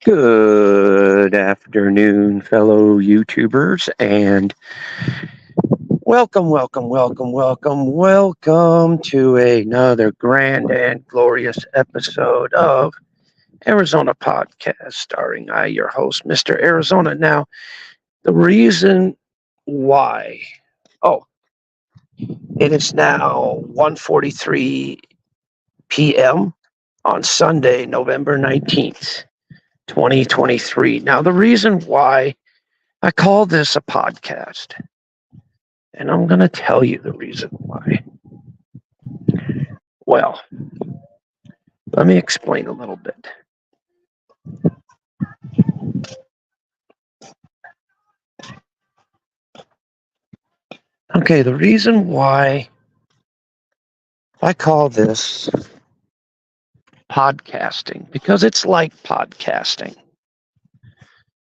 Good afternoon, fellow YouTubers, and welcome to another grand and glorious episode of Arizona Podcast, starring I, your host, Mr. Arizona. Now, the reason why, oh, it is now 1:43 p.m. on Sunday, November 19th, 2023. Now, the reason why I call this a podcast, and I'm going to tell you the reason why. Well, let me explain a little bit. Okay, the reason why I call this podcasting, because it's like podcasting.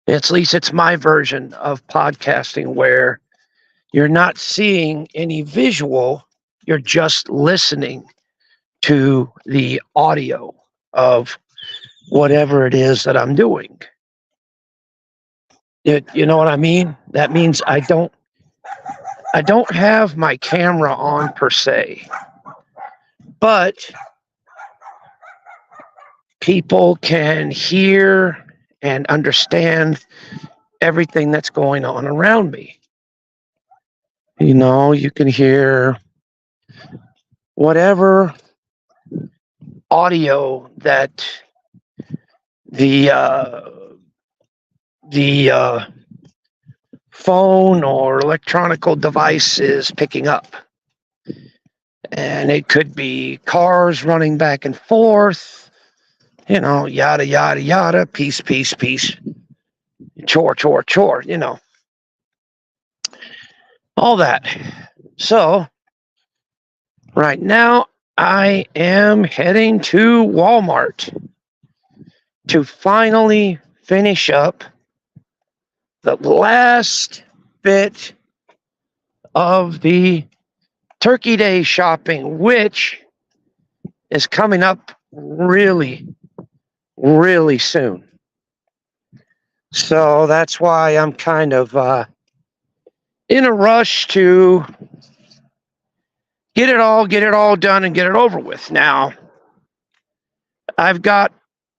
At least it's my version of podcasting where you're not seeing any visual, you're just listening to the audio of whatever it is that I'm doing. You know what I mean? That means I don't have my camera on per se, but people can hear and understand everything that's going on around me. You know, you can hear whatever audio that the phone or electronic device is picking up. And it could be cars running back and forth, you know, yada, yada, yada, peace, peace, peace, chore, chore, chore, you know, all that. So, right now, I am heading to Walmart to finally finish up the last bit of the Turkey Day shopping, which is coming up really, really soon. So that's why I'm kind of in a rush to get it all done and get it over with. Now, I've got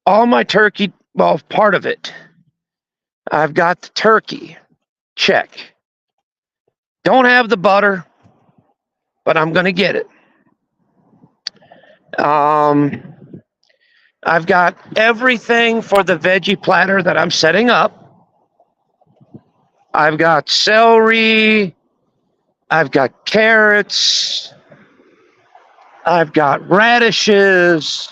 all my turkey, well, part of it. I've got the turkey, check. Don't have the butter, but I'm going to get it. I've got everything for the veggie platter that I'm setting up. I've got celery. I've got carrots. I've got radishes.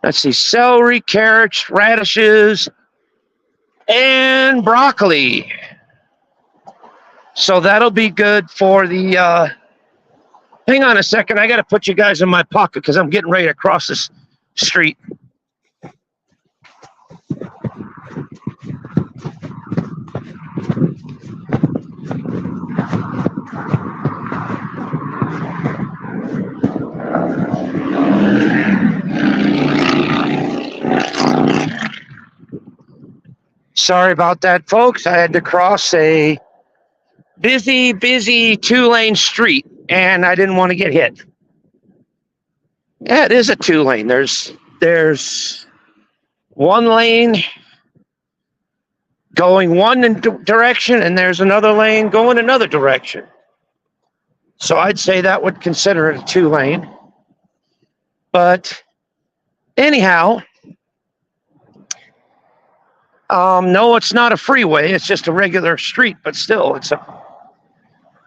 Let's see, celery, carrots, radishes, and broccoli. So that'll be good for the, hang on a second. I got to put you guys in my pocket because I'm getting ready to cross this street. Sorry about that, folks. I had to cross a busy 2-lane street, and I didn't want to get hit. Yeah, it is a 2-lane. There's one lane going one direction, and there's another lane going another direction. So I'd say that would consider it a 2-lane. But anyhow, no, it's not a freeway. It's just a regular street, but still, it's a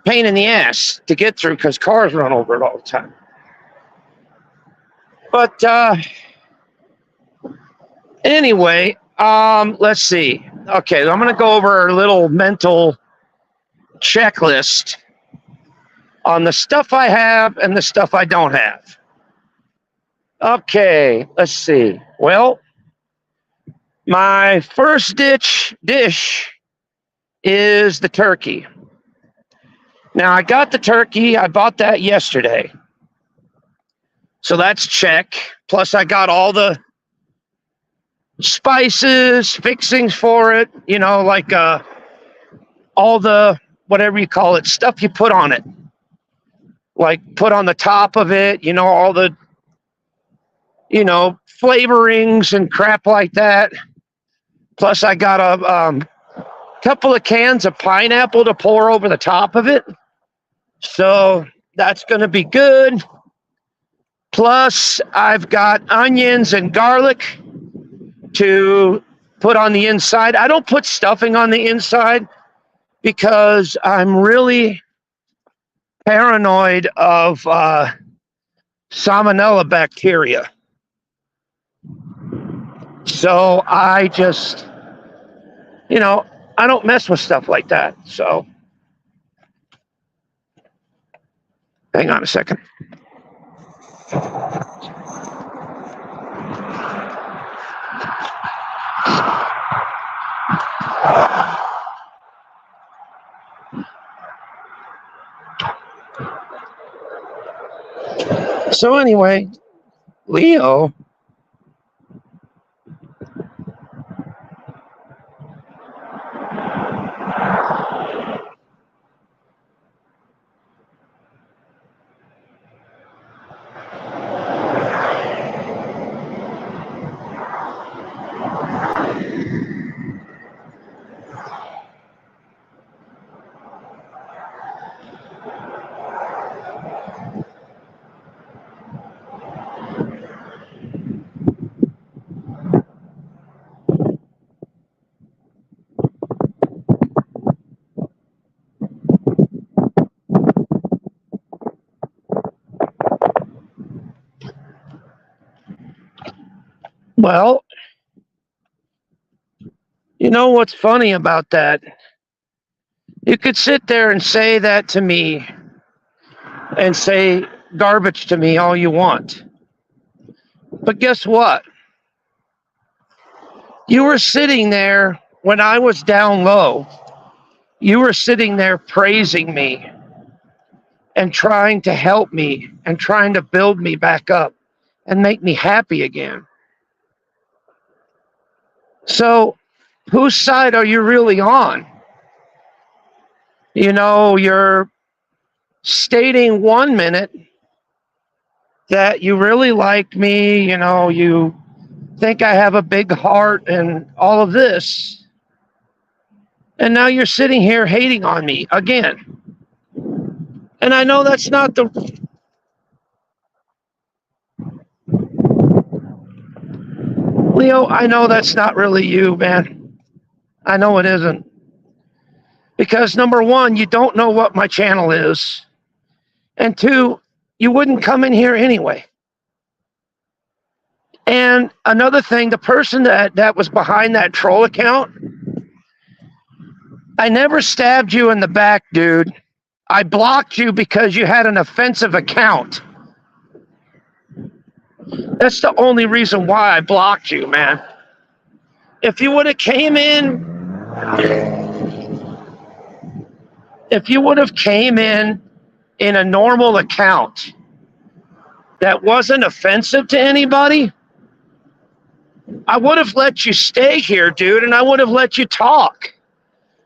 pain in the ass to get through because cars run over it all the time. But anyway, let's see. Okay, I'm going to go over a little mental checklist on the stuff I have and the stuff I don't have. Okay, let's see. Well, my first dish is the turkey. Now, I got the turkey. I bought that yesterday. So that's check. Plus, I got all the spices, fixings for it, like all the, whatever you call it, stuff you put on it. Like put on the top of it, all the, flavorings and crap like that. Plus I got a couple of cans of pineapple to pour over the top of it. So that's going to be good. Plus I've got onions and garlic to put on the inside. I don't put stuffing on the inside because I'm really paranoid of salmonella bacteria. So I just, I don't mess with stuff like that. So hang on a second. So anyway, Leo, well, you know what's funny about that? You could sit there and say that to me and say garbage to me all you want. But guess what? You were sitting there when I was down low. You were sitting there praising me and trying to help me and trying to build me back up and make me happy again. So, whose side are you really on? You're stating 1 minute that you really like me, you think I have a big heart and all of this. And now you're sitting here hating on me again. And I know that's not the... Leo, I know that's not really you, man. I know it isn't. Because number one, you don't know what my channel is. And two, you wouldn't come in here anyway. And another thing, the person that was behind that troll account, I never stabbed you in the back, dude. I blocked you because you had an offensive account. That's the only reason why I blocked you, man. If you would have came in, in a normal account that wasn't offensive to anybody, I would have let you stay here, dude, and I would have let you talk.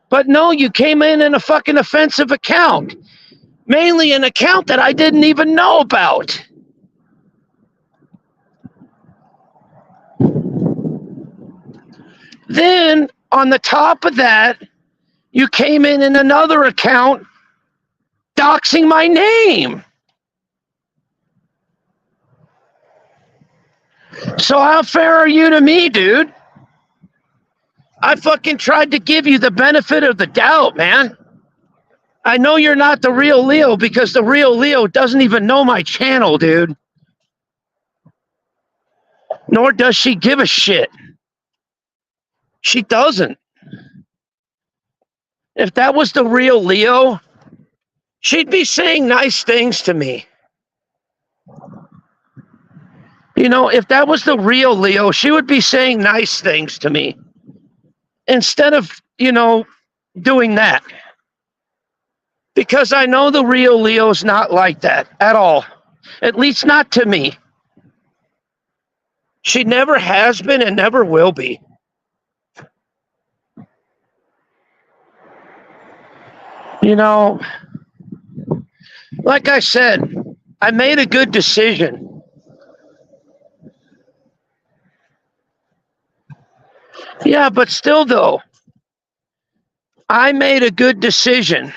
But no, you came in a fucking offensive account. Mainly an account that I didn't even know about. Then, on the top of that, you came in another account doxing my name. So how fair are you to me, dude? I fucking tried to give you the benefit of the doubt, man. I know you're not the real Leo because the real Leo doesn't even know my channel, dude. Nor does she give a shit. She doesn't. If that was the real Leo, she'd be saying nice things to me. If that was the real Leo, she would be saying nice things to me. Instead of, doing that. Because I know the real Leo's not like that at all. At least not to me. She never has been and never will be. You know, like I said, I made a good decision. Yeah, but still, though, I made a good decision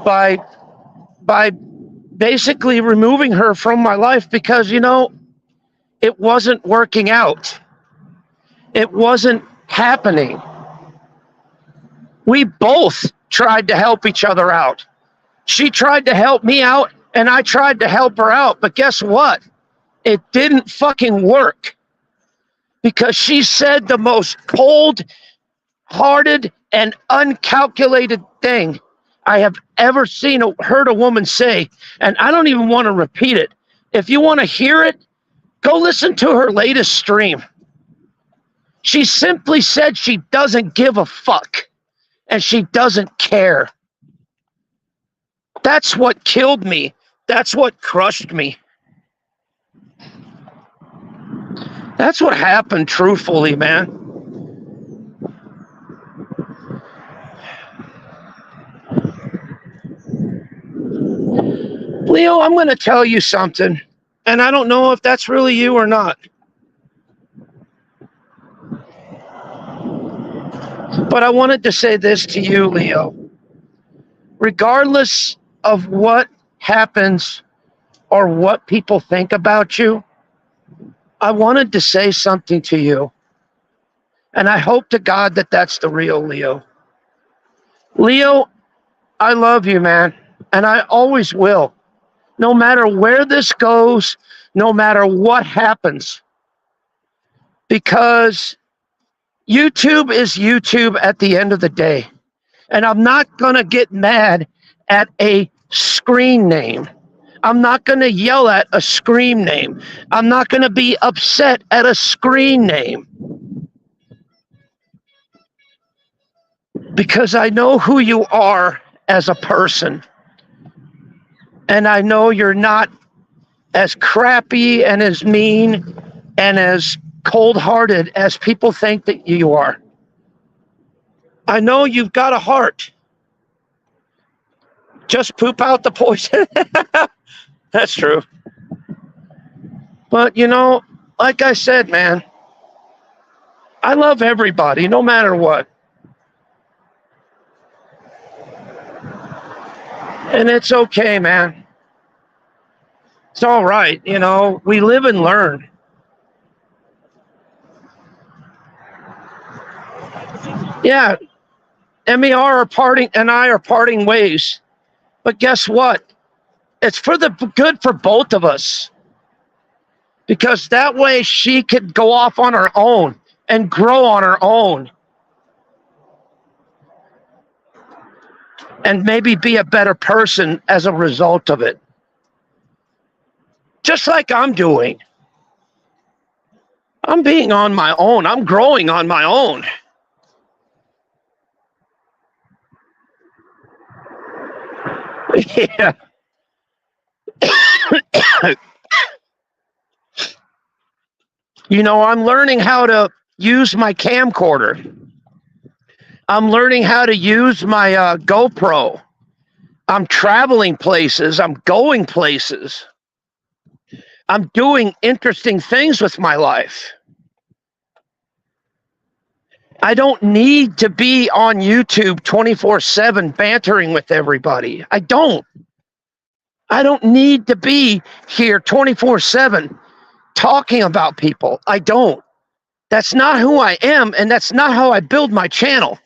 by basically removing her from my life because, it wasn't working out. It wasn't happening. We both tried to help each other out. She tried to help me out, and I tried to help her out. But guess what? It didn't fucking work because she said the most cold-hearted and uncalculated thing I have ever heard a woman say, and I don't even want to repeat it. If you want to hear it, go listen to her latest stream. She simply said she doesn't give a fuck and she doesn't care. That's what killed me. That's what crushed me. That's what happened, truthfully, man. Leo, I'm going to tell you something, and I don't know if that's really you or not. But I wanted to say this to you, Leo. Regardless of what happens or what people think about you, I wanted to say something to you. And I hope to God that that's the real Leo. Leo, I love you, man. And I always will. No matter where this goes, no matter what happens. Because YouTube is YouTube at the end of the day. And I'm not going to get mad at a screen name. I'm not going to yell at a screen name. I'm not going to be upset at a screen name. Because I know who you are as a person. And I know you're not as crappy and as mean and as cold-hearted as people think that you are. I know you've got a heart. Just poop out the poison. That's true. But, like I said, man, I love everybody, no matter what. And it's okay, man. It's all right. We live and learn. Yeah, MER and I are parting ways. But guess what? It's for the good for both of us. Because that way she could go off on her own and grow on her own. And maybe be a better person as a result of it. Just like I'm doing. I'm being on my own. I'm growing on my own. Yeah. I'm learning how to use my camcorder. I'm learning how to use my GoPro. I'm traveling places. I'm going places. I'm doing interesting things with my life. I don't need to be on YouTube 24/7 bantering with everybody. I don't need to be here 24/7 talking about people. I don't. That's not who I am, and that's not how I build my channel.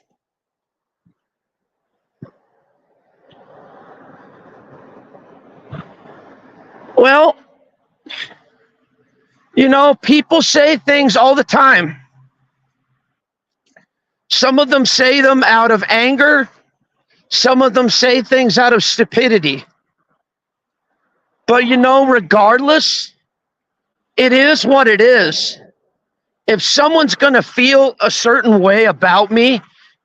Well, people say things all the time. Some of them say them out of anger. Some of them say things out of stupidity. But regardless, it is what it is. If someone's going to feel a certain way about me,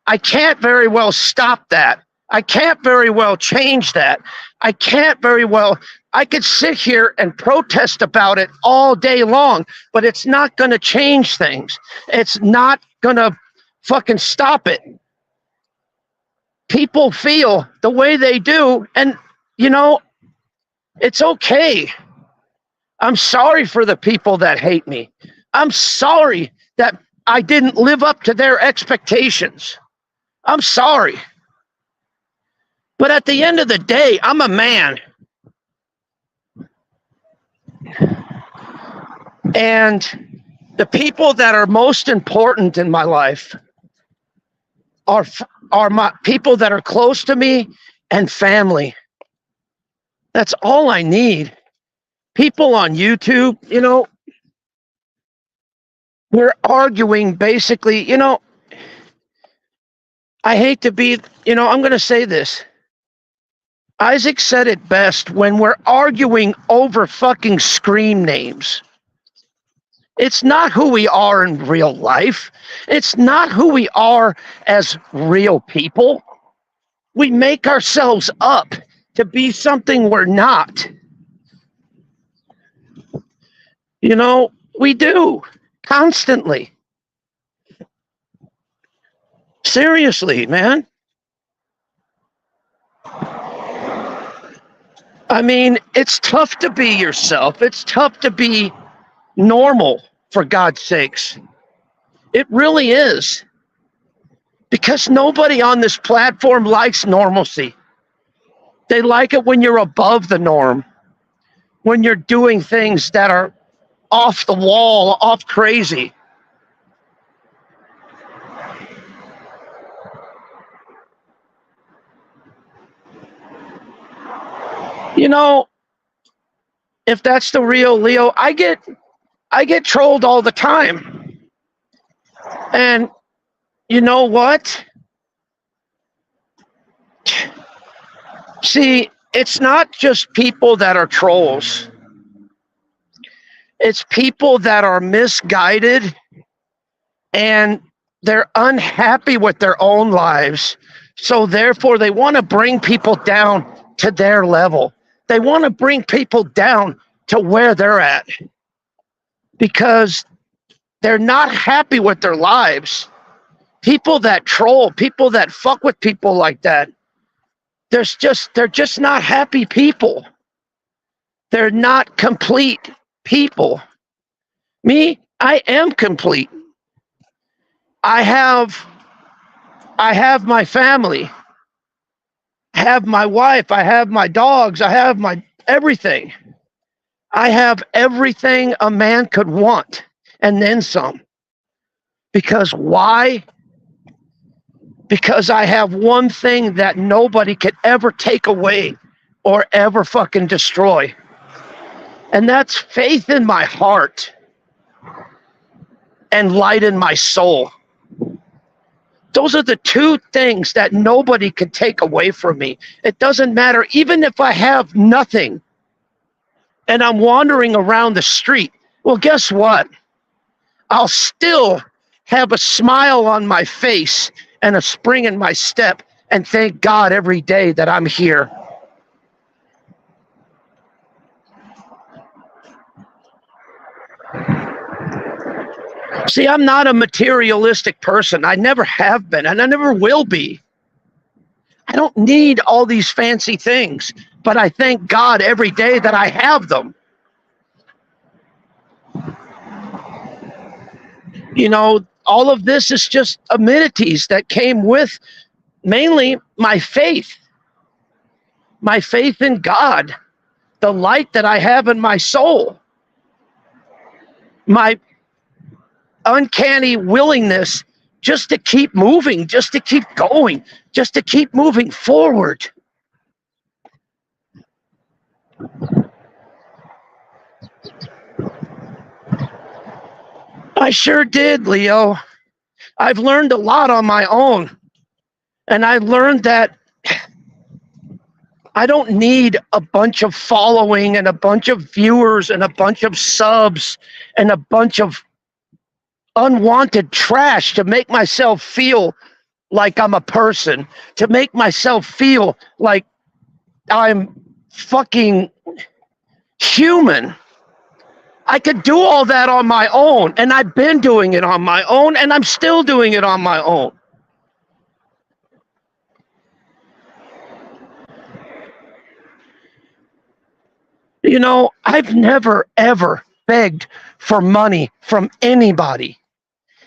I can't very well stop that I can't very well change that. I can't very well. I could sit here and protest about it all day long, but it's not going to change things. It's not going to fucking stop it. People feel the way they do, and you know, it's okay. I'm sorry for the people that hate me. I'm sorry that I didn't live up to their expectations. I'm sorry. But at the end of the day, I'm a man. And the people that are most important in my life are my people that are close to me and family. That's all I need. People on YouTube, you know, we're arguing basically, you know, I hate to be, you know, I'm going to say this. Isaac said it best: when we're arguing over fucking screen names. It's not who we are in real life. It's not who we are as real people. We make ourselves up to be something we're not. You know, we do constantly. Seriously, man. I mean, it's tough to be yourself. It's tough to be normal, for God's sakes. It really is. Because nobody on this platform likes normalcy. They like it when you're above the norm, when you're doing things that are off the wall, off crazy. You know, if that's the real Leo, I get trolled all the time. And you know what? See, it's not just people that are trolls. It's people that are misguided and they're unhappy with their own lives. So therefore, they want to bring people down to their level. They want to bring people down to where they're at because they're not happy with their lives. People that troll, people that fuck with people like that, they're just not happy people. They're not complete people. Me, I am complete. I have my family. I have my wife. I have my dogs. I have my everything. I have everything a man could want and then some. Because why? Because I have one thing that nobody could ever take away or ever fucking destroy. And that's faith in my heart and light in my soul. Those are the two things that nobody can take away from me. It doesn't matter, even if I have nothing and I'm wandering around the street. Well, guess what? I'll still have a smile on my face and a spring in my step and thank God every day that I'm here. See, I'm not a materialistic person. I never have been, and I never will be. I don't need all these fancy things, but I thank God every day that I have them. You know, all of this is just amenities that came with mainly my faith in God, the light that I have in my soul, my uncanny willingness just to keep moving, just to keep going, just to keep moving forward. I sure did, Leo. I've learned a lot on my own. And I learned that I don't need a bunch of following and a bunch of viewers and a bunch of subs and a bunch of unwanted trash to make myself feel like I'm a person, to make myself feel like I'm fucking human. I could do all that on my own, and I've been doing it on my own, and I'm still doing it on my own. You know, I've never, ever begged for money from anybody,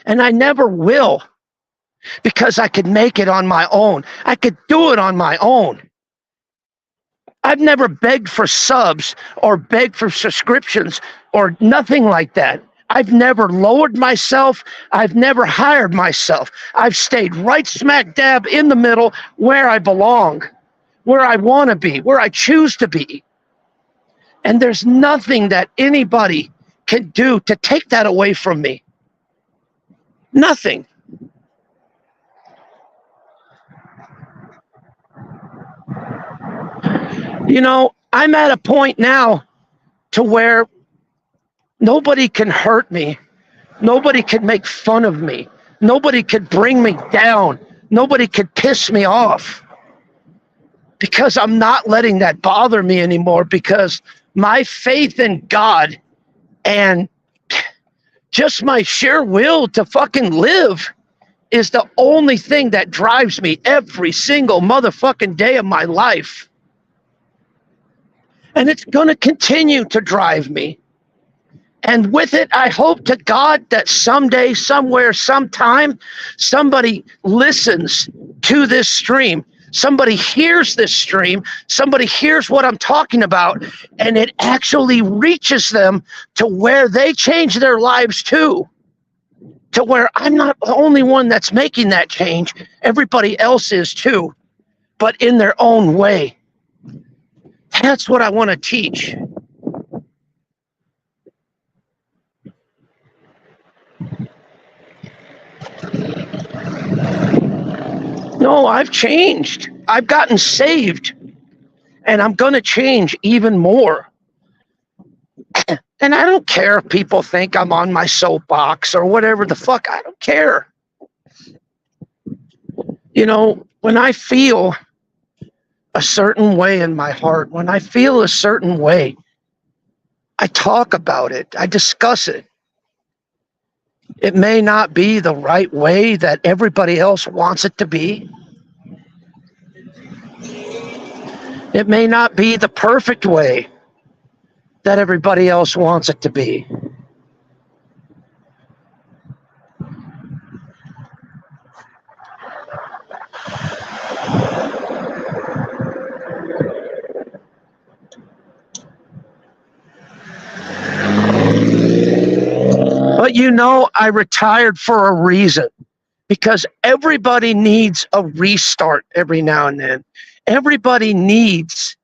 and I never will, because I could make it on my own. I could do it on my own. I've never begged for subs or begged for subscriptions or nothing like that. I've never lowered myself. I've never hired myself. I've stayed right smack dab in the middle where I belong, where I want to be, where I choose to be. And there's nothing that anybody can do to take that away from me. Nothing. You know, I'm at a point now to where nobody can hurt me. Nobody can make fun of me. Nobody could bring me down. Nobody could piss me off, because I'm not letting that bother me anymore, because my faith in God and just my sheer will to fucking live is the only thing that drives me every single motherfucking day of my life. And it's going to continue to drive me. And with it, I hope to God that someday, somewhere, sometime, somebody listens to this stream. Somebody hears this stream. Somebody hears what I'm talking about, and it actually reaches them to where they change their lives too. To where I'm not the only one that's making that change. Everybody else is too, but in their own way. That's what I want to teach. No, I've changed. I've gotten saved, and I'm going to change even more. And I don't care if people think I'm on my soapbox or whatever the fuck. I don't care. You know, when I feel a certain way in my heart, when I feel a certain way, I talk about it. I discuss it. It may not be the right way that everybody else wants it to be. It may not be the perfect way that everybody else wants it to be. But you know, I retired for a reason, because everybody needs a restart every now and then. Everybody needs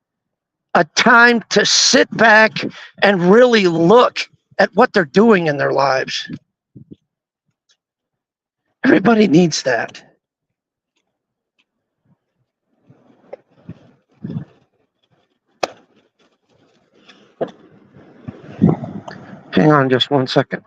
a time to sit back and really look at what they're doing in their lives. Everybody needs that. Hang on just one second.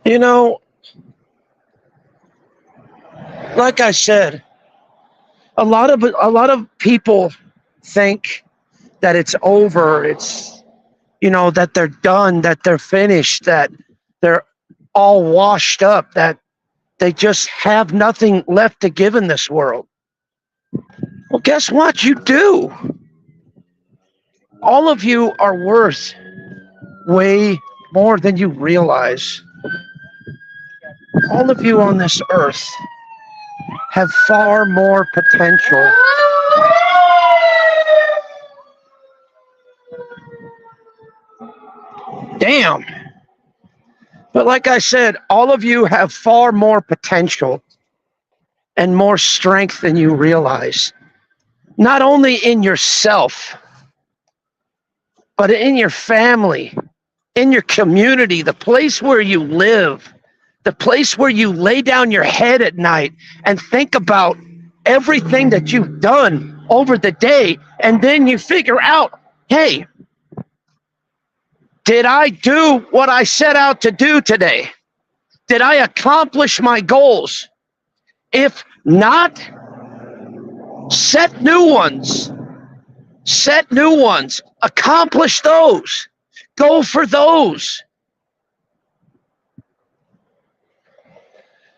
You know, like I said, a lot of people think that it's over, that they're done, that they're finished, that they're all washed up, that they just have nothing left to give in this world. Well, guess what? You do. All of you are worth way more than you realize. All of you on this earth have far more potential. Damn. But like I said, all of you have far more potential and more strength than you realize. Not only in yourself, but in your family, in your community, the place where you live, the place where you lay down your head at night and think about everything that you've done over the day. And then you figure out, hey, did I do what I set out to do today? Did I accomplish my goals? If not, set new ones. Set new ones. Accomplish those. Go for those.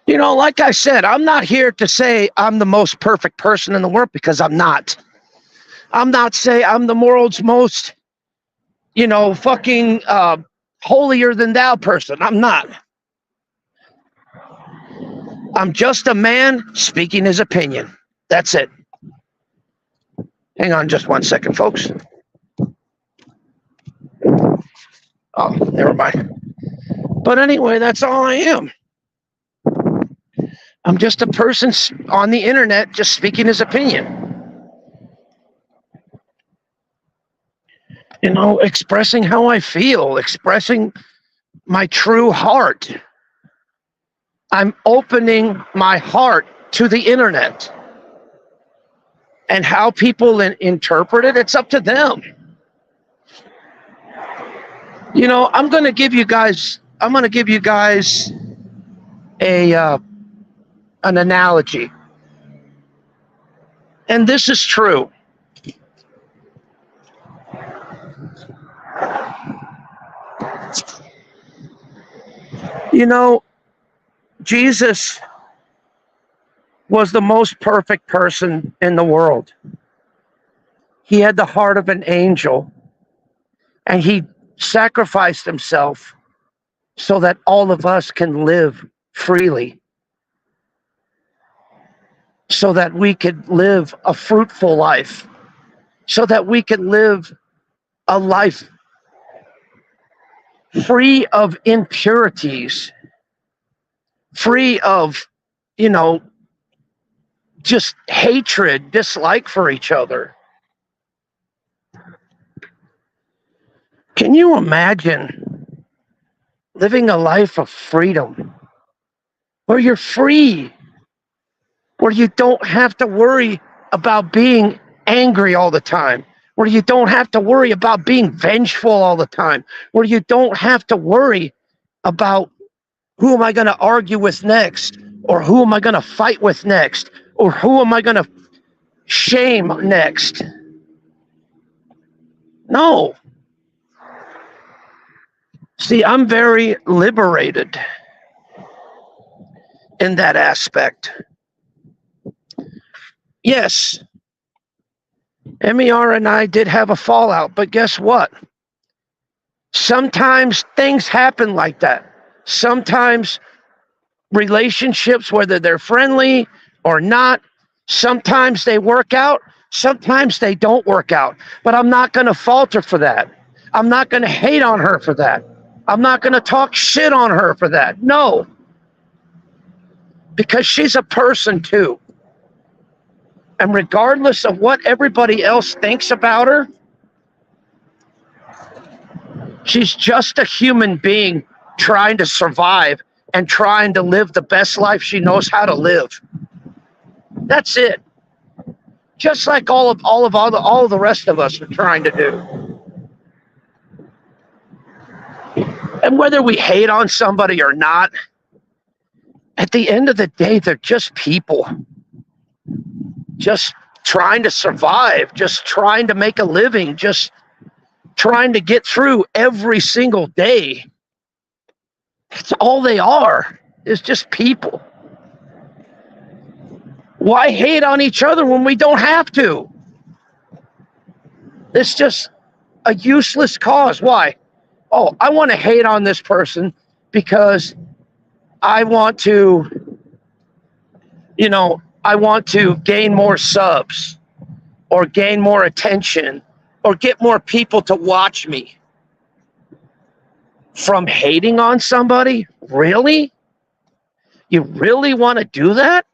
Like I said, I'm not here to say I'm the most perfect person in the world, because I'm not. I'm not saying I'm the world's most, fucking holier than thou person. I'm not. I'm just a man speaking his opinion. That's it. Hang on just 1 second, folks. Oh, never mind. But anyway, that's all I am. I'm just a person on the internet just speaking his opinion. Expressing how I feel, expressing my true heart. I'm opening my heart to the internet. And how people interpret it, it's up to them. I'm going to give you guys an analogy. And this is true. Jesus was the most perfect person in the world. He had the heart of an angel, and he sacrificed himself so that all of us can live freely, so that we could live a fruitful life, so that we could live a life free of impurities, free of, just hatred, dislike for each other. Can you imagine living a life of freedom where you're free, where you don't have to worry about being angry all the time, where you don't have to worry about being vengeful all the time, where you don't have to worry about who am I going to argue with next, or who am I going to fight with next, or who am I going to shame next? No. See, I'm very liberated in that aspect. Yes, MER and I did have a fallout, but guess what? Sometimes things happen like that. Sometimes relationships, whether they're friendly or not, sometimes they work out, sometimes they don't work out. But I'm not going to falter for that. I'm not going to hate on her for that. I'm not going to talk shit on her for that. No. Because she's a person too. And regardless of what everybody else thinks about her, she's just a human being trying to survive and trying to live the best life she knows how to live. That's it. Just like all of the rest of us are trying to do. And whether we hate on somebody or not, at the end of the day, they're just people. Just trying to survive, just trying to make a living, just trying to get through every single day. That's all they are, is just people. Why hate on each other when we don't have to? It's just a useless cause. Why? Oh, I want to hate on this person because I want to, I want to gain more subs or gain more attention or get more people to watch me. From hating on somebody? Really? You really want to do that?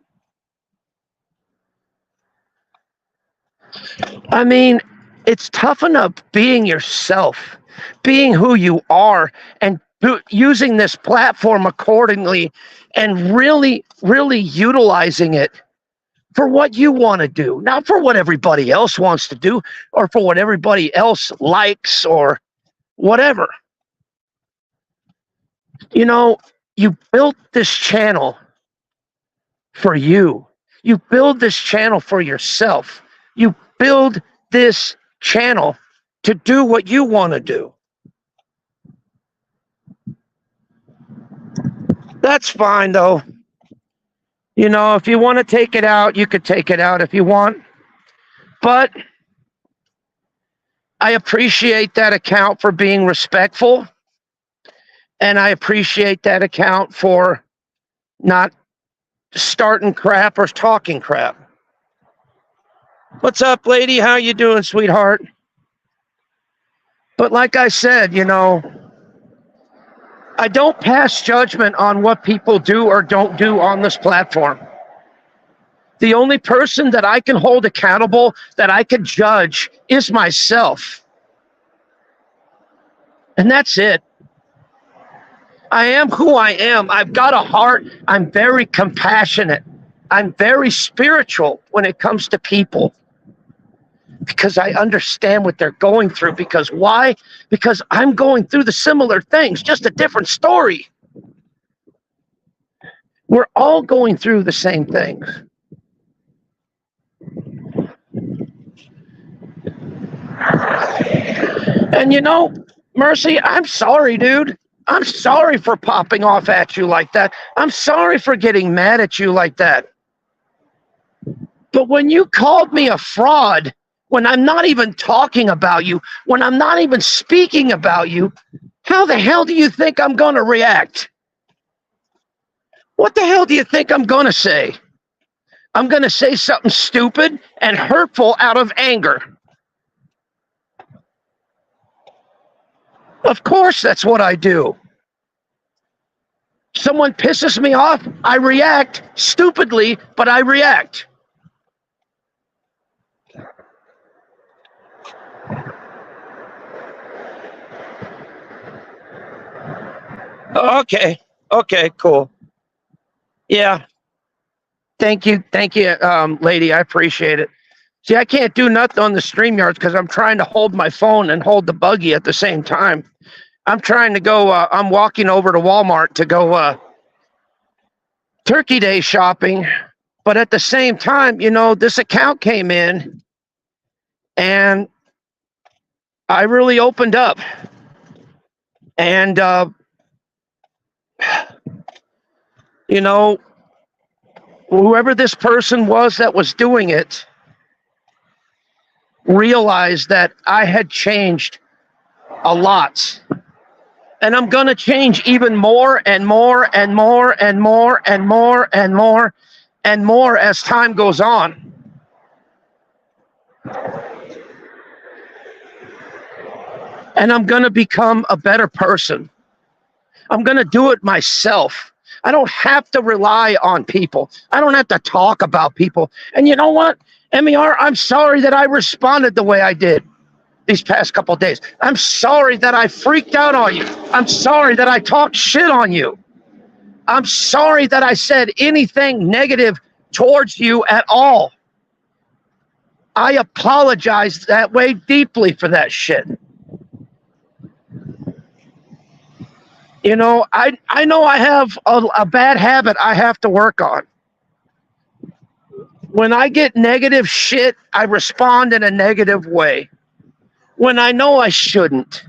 I mean, it's tough enough being yourself, being who you are, and using this platform accordingly and really, really utilizing it for what you want to do, not for what everybody else wants to do or for what everybody else likes or whatever. You built this channel for you. You build this channel for yourself. You build this channel to do what you want to do. That's fine, though. If you want to take it out, you could take it out if you want. But I appreciate that account for being respectful. And I appreciate that account for not starting crap or talking crap. What's up, lady? How you doing, sweetheart? But like I said, I don't pass judgment on what people do or don't do on this platform. The only person that I can hold accountable, that I can judge, is myself. And that's it. I am who I am. I've got a heart. I'm very compassionate. I'm very spiritual when it comes to people. Because I understand what they're going through. Because why? Because I'm going through the similar things, just a different story. We're all going through the same things. And Mercy, I'm sorry, dude. I'm sorry for popping off at you like that. I'm sorry for getting mad at you like that. But when you called me a fraud, when I'm not even talking about you, when I'm not even speaking about you, how the hell do you think I'm going to react? What the hell do you think I'm going to say? I'm going to say something stupid and hurtful out of anger. Of course, that's what I do. Someone pisses me off, I react stupidly, but I react. Okay, cool. Yeah. Thank you, lady. I appreciate it. See, I can't do nothing on the StreamYards because I'm trying to hold my phone and hold the buggy at the same time. I'm trying to go, I'm walking over to Walmart to go Turkey Day shopping. But at the same time, this account came in and I really opened up. And, whoever this person was that was doing it realized that I had changed a lot. And I'm going to change even more and more and more and more and more and more and more as time goes on. And I'm going to become a better person. I'm going to do it myself. I don't have to rely on people. I don't have to talk about people. And you know what, MER, I'm sorry that I responded the way I did these past couple of days. I'm sorry that I freaked out on you. I'm sorry that I talked shit on you. I'm sorry that I said anything negative towards you at all. I apologize that way deeply for that shit. I know I have a bad habit I have to work on. When I get negative shit, I respond in a negative way when I know I shouldn't.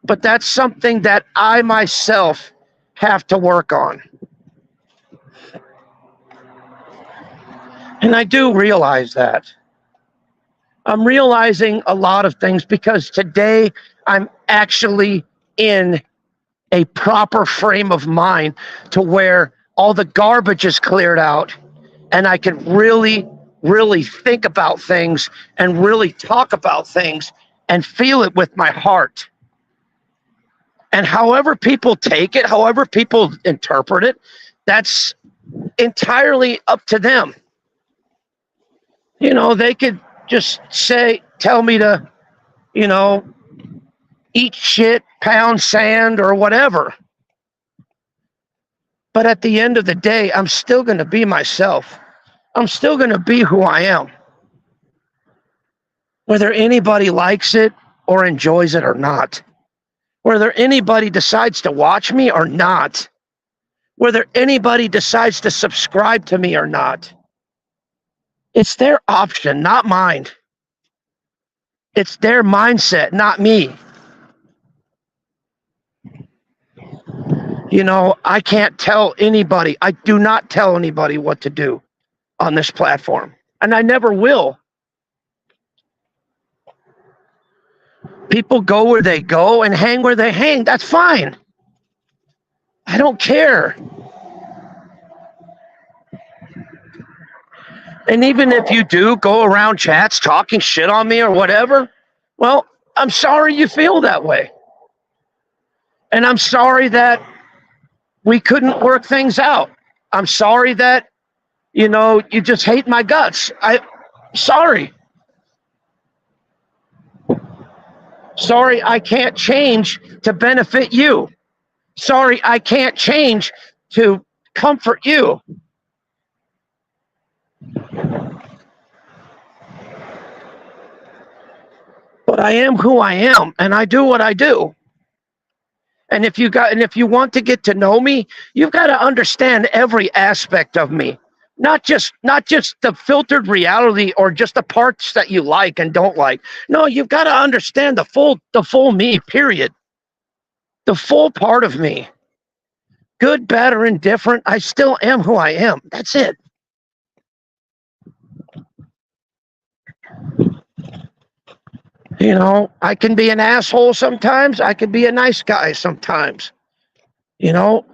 But that's something that I myself have to work on. And I do realize that. I'm realizing a lot of things because today I'm actually in a proper frame of mind to where all the garbage is cleared out and I can really, really think about things and really talk about things and feel it with my heart. And however people take it, however people interpret it, that's entirely up to them. You know, they could just tell me to, you know, eat shit, pound sand, or whatever. But at the end of the day, I'm still going to be myself. I'm still going to be who I am. Whether anybody likes it or enjoys it or not. Whether anybody decides to watch me or not. Whether anybody decides to subscribe to me or not. It's their option, not mine. It's their mindset, not me. You know, I can't tell anybody. I do not tell anybody what to do on this platform. And I never will. People go where they go and hang where they hang. That's fine. I don't care. And even if you do go around chats talking shit on me or whatever, well, I'm sorry you feel that way. And I'm sorry that we couldn't work things out. I'm sorry that, you know, you just hate my guts. Sorry. Sorry, I can't change to benefit you. Sorry, I can't change to comfort you. But I am who I am, and I do what I do. And if you want to get to know me, you've got to understand every aspect of me. Not just the filtered reality or just the parts that you like and don't like. No, you've got to understand the full me, period. The full part of me. Good, bad, or indifferent, I still am who I am. That's it. You know, I can be an asshole sometimes. I can be a nice guy sometimes. You know,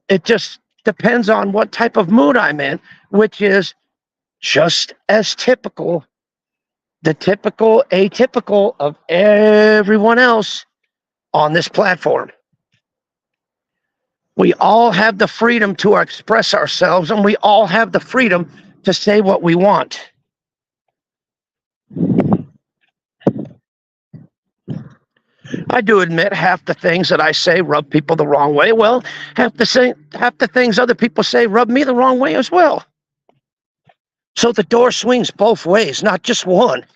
it just depends on what type of mood I'm in, which is just as typical, the typical atypical of everyone else on this platform. We all have the freedom to express ourselves, and we all have the freedom to say what we want. I do admit half the things that I say rub people the wrong way. Well, half the things other people say rub me the wrong way as well. So the door swings both ways, not just one.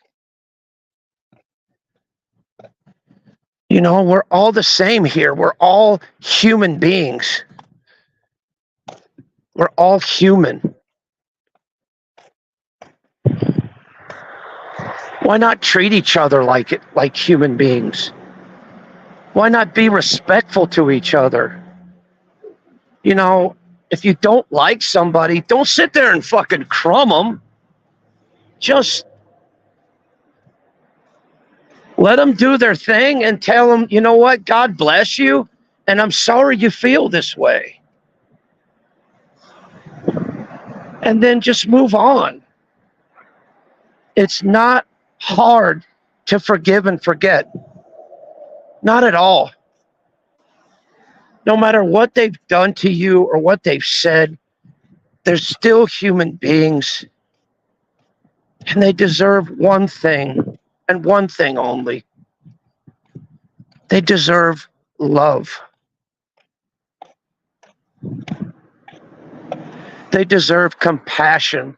You know, we're all the same here. We're all human beings. We're all human. Why not treat each other like human beings? Why not be respectful to each other? You know, if you don't like somebody, don't sit there and fucking crumb them. Just let them do their thing and tell them, you know what, God bless you, and I'm sorry you feel this way. And then just move on. It's not hard to forgive and forget. Not at all. No matter what they've done to you or what they've said, they're still human beings. And they deserve one thing, and one thing only. They deserve love. They deserve compassion.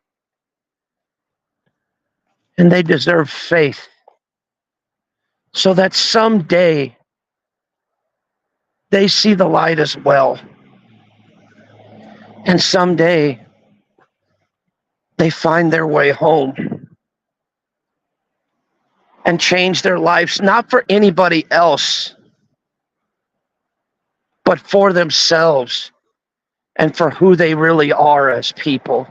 And they deserve faith. So that someday they see the light as well. And someday they find their way home and change their lives, not for anybody else, but for themselves and for who they really are as people.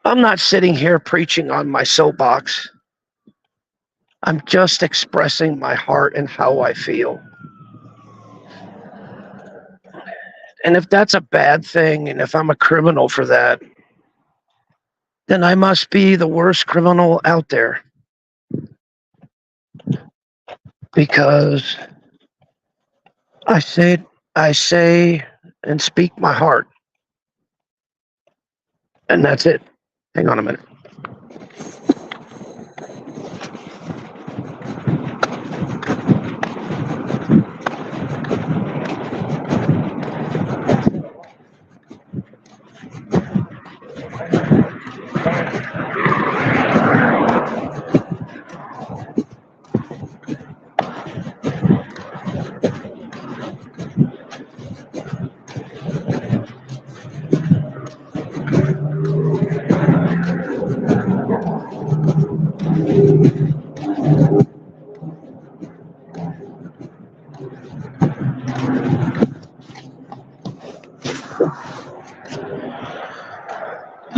I'm not sitting here preaching on my soapbox. I'm just expressing my heart and how I feel. And if that's a bad thing, and if I'm a criminal for that, then I must be the worst criminal out there. Because I say and speak my heart. And that's it. Hang on a minute.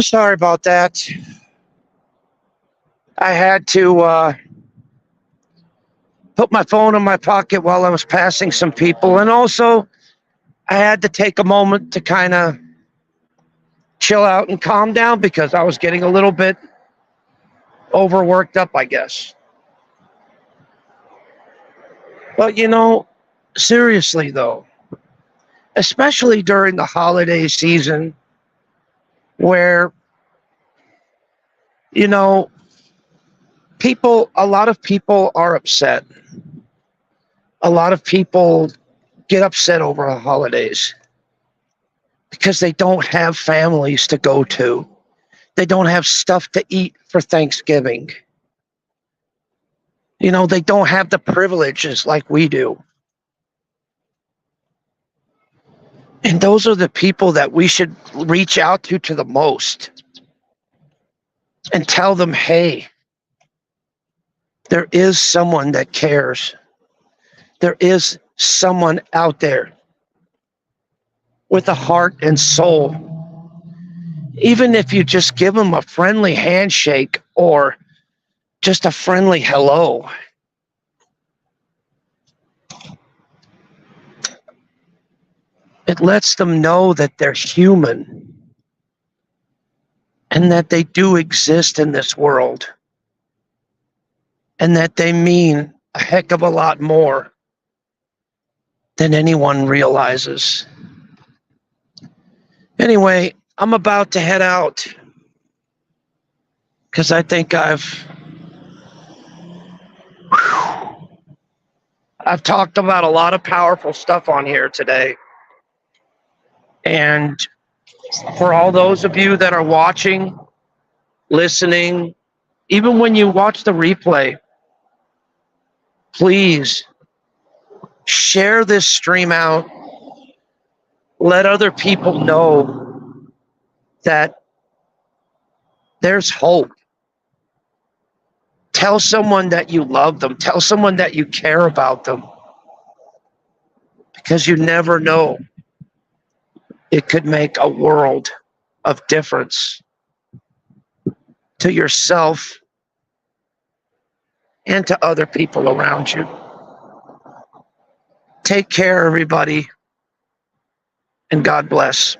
Sorry about that. I had to put my phone in my pocket while I was passing some people. And also, I had to take a moment to kind of chill out and calm down because I was getting a little bit overworked up, I guess. But, seriously, though, especially during the holiday season where, a lot of people are upset. A lot of people get upset over the holidays because they don't have families to go to. They don't have stuff to eat for Thanksgiving. They don't have the privileges like we do. And those are the people that we should reach out to the most and tell them, hey, there is someone that cares. There is someone out there with a heart and soul. Even if you just give them a friendly handshake or just a friendly hello. It lets them know that they're human and that they do exist in this world and that they mean a heck of a lot more than anyone realizes. Anyway, I'm about to head out because I think I've talked about a lot of powerful stuff on here today. And for all those of you that are watching, listening, even when you watch the replay, please share this stream out. Let other people know that there's hope. Tell someone that you love them. Tell someone that you care about them. Because you never know. It could make a world of difference to yourself and to other people around you. Take care, everybody, and God bless.